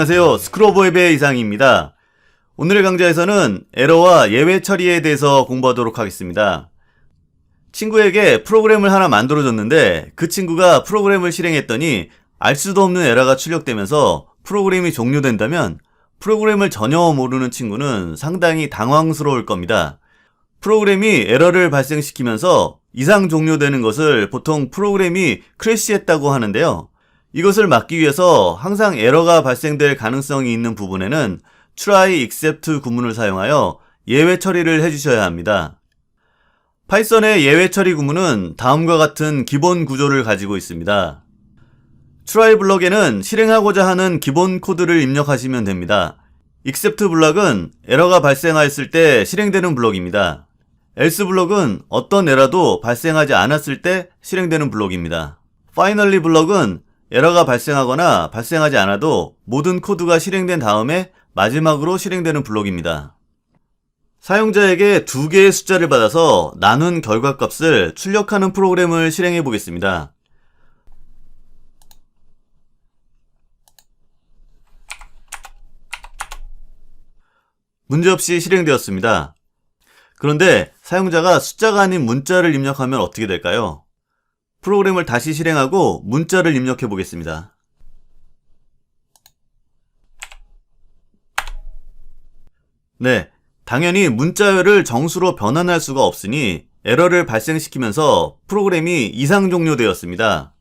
안녕하세요. 스크로버웹의 이상입니다. 오늘의 강좌에서는 에러와 예외 처리에 대해서 공부하도록 하겠습니다. 친구에게 프로그램을 하나 만들어줬는데 그 친구가 프로그램을 실행했더니 알 수도 없는 에러가 출력되면서 프로그램이 종료된다면 프로그램을 전혀 모르는 친구는 상당히 당황스러울 겁니다. 프로그램이 에러를 발생시키면서 이상 종료되는 것을 보통 프로그램이 크래시했다고 하는데요. 이것을 막기 위해서 항상 에러가 발생될 가능성이 있는 부분에는 try except 구문을 사용하여 예외 처리를 해주셔야 합니다. 파이썬의 예외 처리 구문은 다음과 같은 기본 구조를 가지고 있습니다. try 블럭에는 실행하고자 하는 기본 코드를 입력하시면 됩니다. except 블럭은 에러가 발생하였을 때 실행되는 블럭입니다. else 블럭은 어떤 에러도 발생하지 않았을 때 실행되는 블럭입니다. finally 블럭은 에러가 발생하거나 발생하지 않아도 모든 코드가 실행된 다음에 마지막으로 실행되는 블록입니다. 사용자에게 두 개의 숫자를 받아서 나눈 결과값을 출력하는 프로그램을 실행해 보겠습니다. 문제없이 실행되었습니다. 그런데 사용자가 숫자가 아닌 문자를 입력하면 어떻게 될까요? 프로그램을 다시 실행하고 문자를 입력해 보겠습니다. 네, 당연히 문자열을 정수로 변환할 수가 없으니 에러를 발생시키면서 프로그램이 이상 종료되었습니다.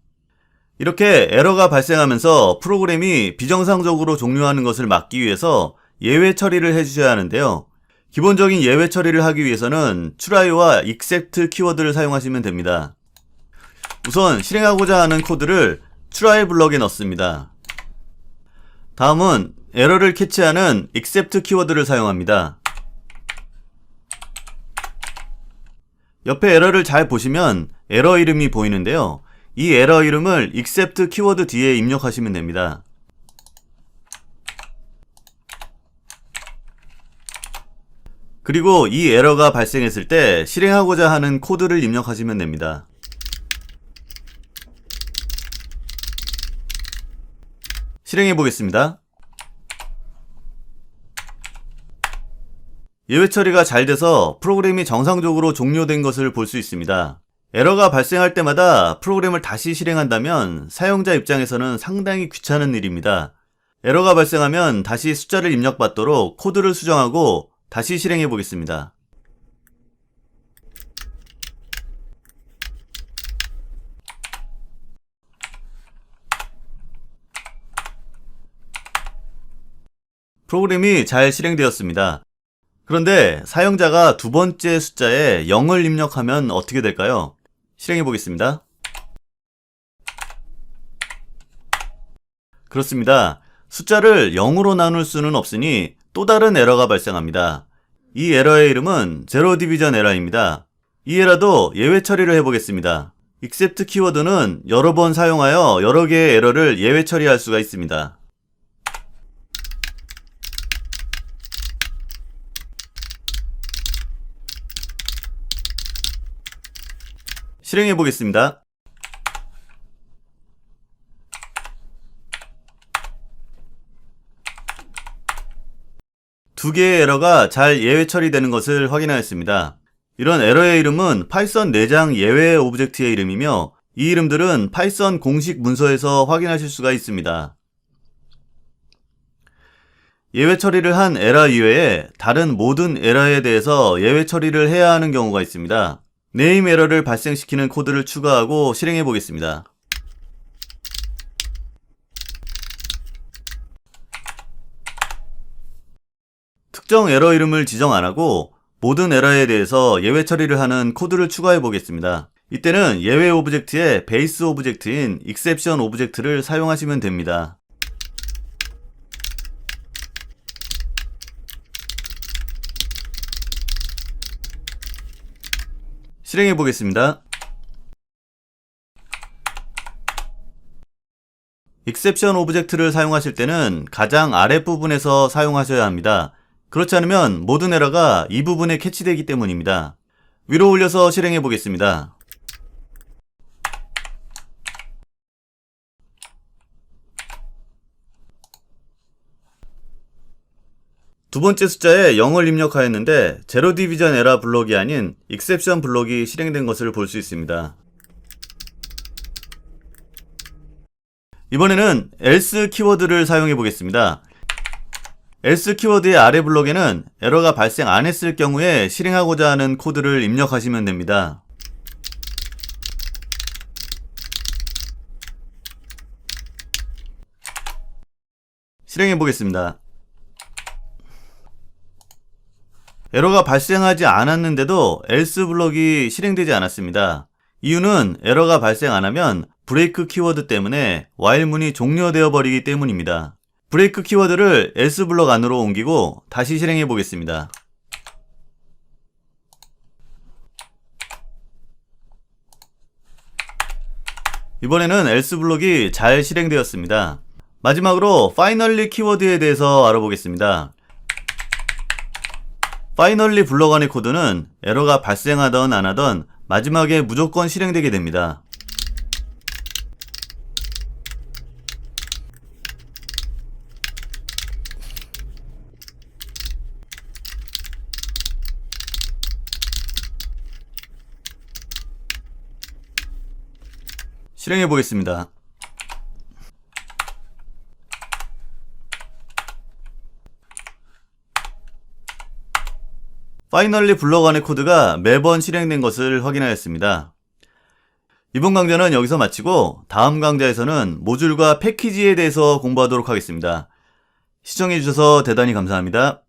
이렇게 에러가 발생하면서 프로그램이 비정상적으로 종료하는 것을 막기 위해서 예외 처리를 해주셔야 하는데요. 기본적인 예외 처리를 하기 위해서는 try와 except 키워드를 사용하시면 됩니다. 우선 실행하고자 하는 코드를 try 블럭에 넣습니다. 다음은 에러를 캐치하는 except 키워드를 사용합니다. 옆에 에러를 잘 보시면 에러 이름이 보이는데요. 이 에러 이름을 except 키워드 뒤에 입력하시면 됩니다. 그리고 이 에러가 발생했을 때 실행하고자 하는 코드를 입력하시면 됩니다. 실행해 보겠습니다. 예외 처리가 잘 돼서 프로그램이 정상적으로 종료된 것을 볼 수 있습니다. 에러가 발생할 때마다 프로그램을 다시 실행한다면 사용자 입장에서는 상당히 귀찮은 일입니다. 에러가 발생하면 다시 숫자를 입력받도록 코드를 수정하고 다시 실행해 보겠습니다. 프로그램이 잘 실행되었습니다. 그런데 사용자가 두 번째 숫자에 0을 입력하면 어떻게 될까요? 실행해 보겠습니다. 그렇습니다. 숫자를 0으로 나눌 수는 없으니 또 다른 에러가 발생합니다. 이 에러의 이름은 제로 디비전 에러입니다. 이 에러도 예외 처리를 해보겠습니다. except 키워드는 여러 번 사용하여 여러 개의 에러를 예외 처리할 수가 있습니다. 실행해 보겠습니다. 두 개의 에러가 잘 예외 처리되는 것을 확인하였습니다. 이런 에러의 이름은 파이썬 내장 예외 오브젝트의 이름이며 이 이름들은 파이썬 공식 문서에서 확인하실 수가 있습니다. 예외 처리를 한 에러 이외에 다른 모든 에러에 대해서 예외 처리를 해야 하는 경우가 있습니다. 네임 에러를 발생시키는 코드를 추가하고 실행해 보겠습니다. 특정 에러 이름을 지정 안하고 모든 에러에 대해서 예외 처리를 하는 코드를 추가해 보겠습니다. 이때는 예외 오브젝트의 베이스 오브젝트인 exception 오브젝트를 사용하시면 됩니다. 실행해 보겠습니다. exception 오브젝트를 사용하실 때는 가장 아랫부분에서 사용하셔야 합니다. 그렇지 않으면 모든 에러가 이 부분에 캐치되기 때문입니다. 위로 올려서 실행해 보겠습니다. 두 번째 숫자에 0을 입력하였는데 제로 디비전 에러 블록이 아닌 익셉션 블록이 실행된 것을 볼 수 있습니다. 이번에는 else 키워드를 사용해 보겠습니다. else 키워드의 아래 블록에는 에러가 발생 안 했을 경우에 실행하고자 하는 코드를 입력하시면 됩니다. 실행해 보겠습니다. 에러가 발생하지 않았는데도 else 블록이 실행되지 않았습니다. 이유는 에러가 발생 안 하면 브레이크 키워드 때문에 while 문이 종료되어 버리기 때문입니다. 브레이크 키워드를 else 블록 안으로 옮기고 다시 실행해 보겠습니다. 이번에는 else 블록이 잘 실행되었습니다. 마지막으로 finally 키워드에 대해서 알아보겠습니다. finally 블록 안의 코드는 에러가 발생하던 안 하던 마지막에 무조건 실행되게 됩니다. 실행해 보겠습니다. 파이널리 블록 안의 코드가 매번 실행된 것을 확인하였습니다. 이번 강좌는 여기서 마치고 다음 강좌에서는 모듈과 패키지에 대해서 공부하도록 하겠습니다. 시청해주셔서 대단히 감사합니다.